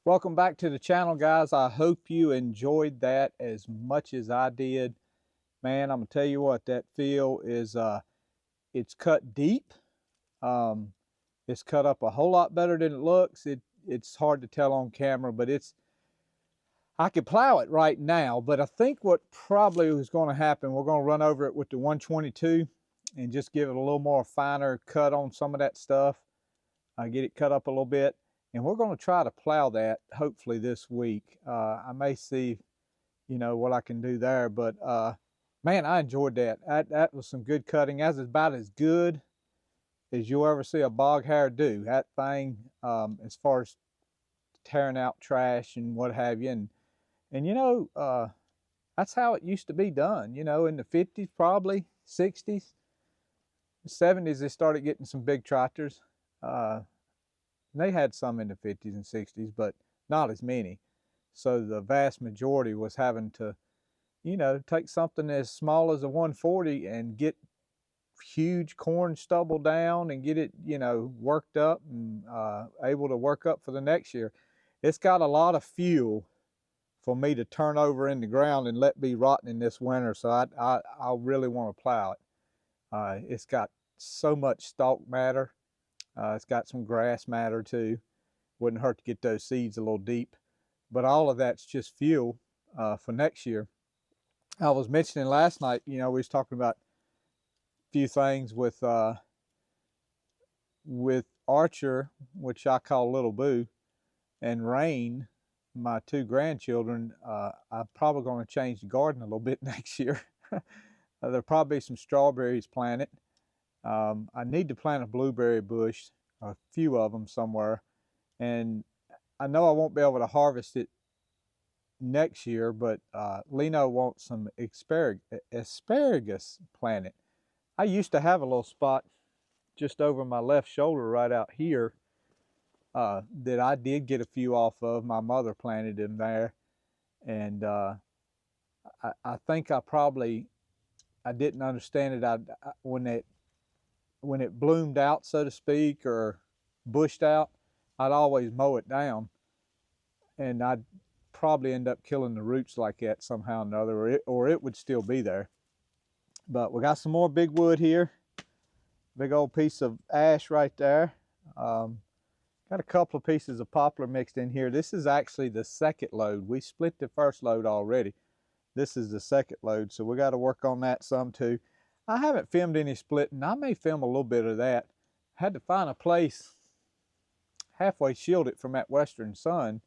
Welcome back to the channel, guys. I hope you enjoyed that as much as I did. Man, I'm gonna tell you what, that field is it's cut deep. It's cut up a whole lot better than it looks. It's hard to tell on camera, but I could plow it right now, but I think what probably is going to happen, we're going to run over it with the 122 and just give it a little more finer cut on some of that stuff. Get it cut up a little bit. And we're going to try to plow that hopefully this week. I may see, what I can do there. But, man, I enjoyed that. That was some good cutting. That's about as good as you'll ever see a bog hare do. That thing, as far as tearing out trash and what have you. And that's how it used to be done, in the 50s, probably 60s, 70s, they started getting some big tractors. They had some in the 50s and 60s, but not as many. So the vast majority was having to, take something as small as a 140 and get huge corn stubble down and get it, worked up and able to work up for the next year. It's got a lot of fuel for me to turn over in the ground and let be rotten in this winter. So I really want to plow it. It's got so much stalk matter. It's got some grass matter too. Wouldn't hurt to get those seeds a little deep. But all of that's just fuel for next year. I was mentioning last night, we was talking about a few things with Archer, which I call Little Boo, and Rain, my two grandchildren. I'm probably going to change the garden a little bit next year. There'll probably be some strawberries planted. I need to plant a blueberry bush, a few of them somewhere, and I know I won't be able to harvest it next year, but Lino wants some asparagus planted. I used to have a little spot just over my left shoulder right out here that I did get a few off of. My mother planted them there, and I think I didn't understand it. When it bloomed out, so to speak, or bushed out, I'd always mow it down, and I'd probably end up killing the roots like that somehow or another, or it would still be there. But we got some more big wood here. Big old piece of ash right there. Got a couple of pieces of poplar mixed in here. This is actually the second load. We split the first load already. This is the second load, so we got to work on that some too. I haven't filmed any splitting. I may film a little bit of that. Had to find a place halfway shielded from that western sun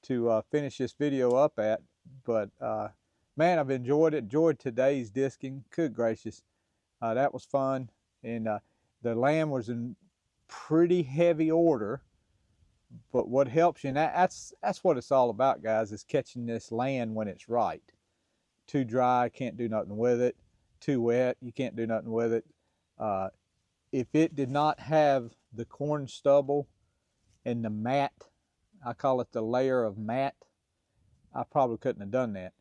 to finish this video up at. But man, I've enjoyed it. Enjoyed today's disking. Good gracious, that was fun. And the land was in pretty heavy order. But what helps you, and that's what it's all about, guys, is catching this land when it's right. Too dry, can't do nothing with it. Too wet, you can't do nothing with it. If it did not have the corn stubble and the mat, I call it the layer of mat, I probably couldn't have done that.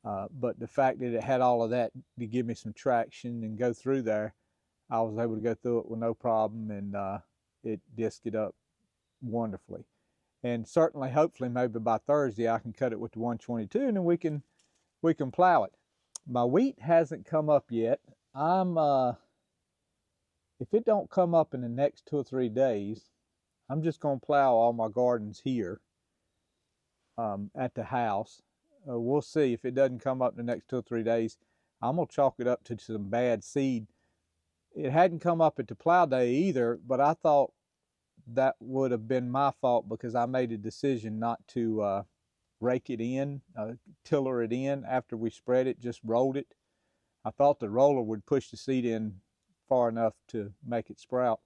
But the fact that it had all of that to give me some traction and go through there, I was able to go through it with no problem, and it disked it up wonderfully. And certainly, hopefully, maybe by Thursday I can cut it with the 122, and then we can plow it. My wheat hasn't come up yet. If it don't come up in the next 2 or 3 days, I'm just going to plow all my gardens here at the house. We'll see. If it doesn't come up in the next 2 or 3 days, I'm going to chalk it up to some bad seed. It hadn't come up at the plow day either, but I thought that would have been my fault because I made a decision not to rake it in, tiller it in after we spread it, just rolled it. I thought the roller would push the seed in far enough to make it sprout.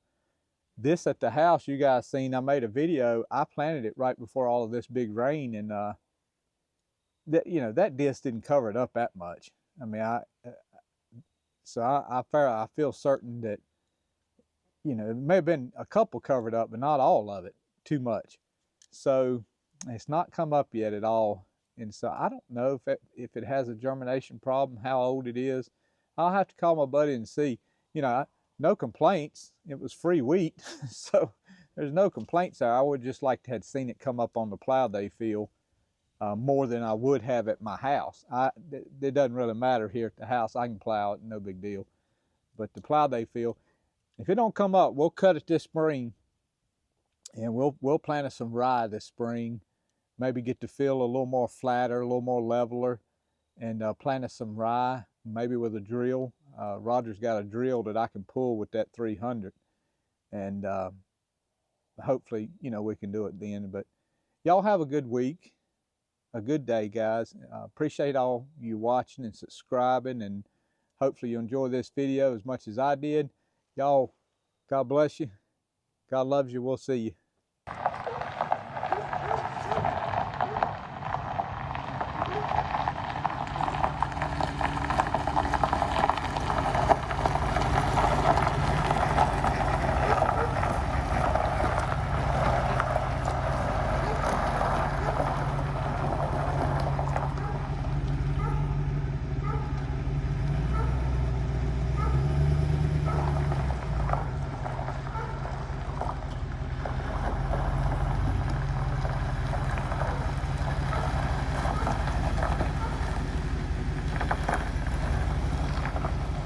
This at the house, you guys seen, I made a video. I planted it right before all of this big rain, and that disc didn't cover it up that much. I mean, I feel certain that, it may have been a couple covered up, but not all of it too much. So it's not come up yet at all, and so I don't know if it has a germination problem, how old it is. I'll have to call my buddy and see. No complaints. It was free wheat, so there's no complaints there. I would just like to have seen it come up on the plow day field more than I would have at my house. It doesn't really matter here at the house. I can plow it, no big deal. But the plow day field, if it don't come up, we'll cut it this spring, and we'll plant some rye this spring. Maybe get the field a little more flatter, a little more leveler, and plant some rye, maybe with a drill. Roger's got a drill that I can pull with that 300, and hopefully, you know, we can do it then. But y'all have a good week, a good day, guys. Appreciate all you watching and subscribing, and hopefully you enjoy this video as much as I did. Y'all, God bless you. God loves you. We'll see you.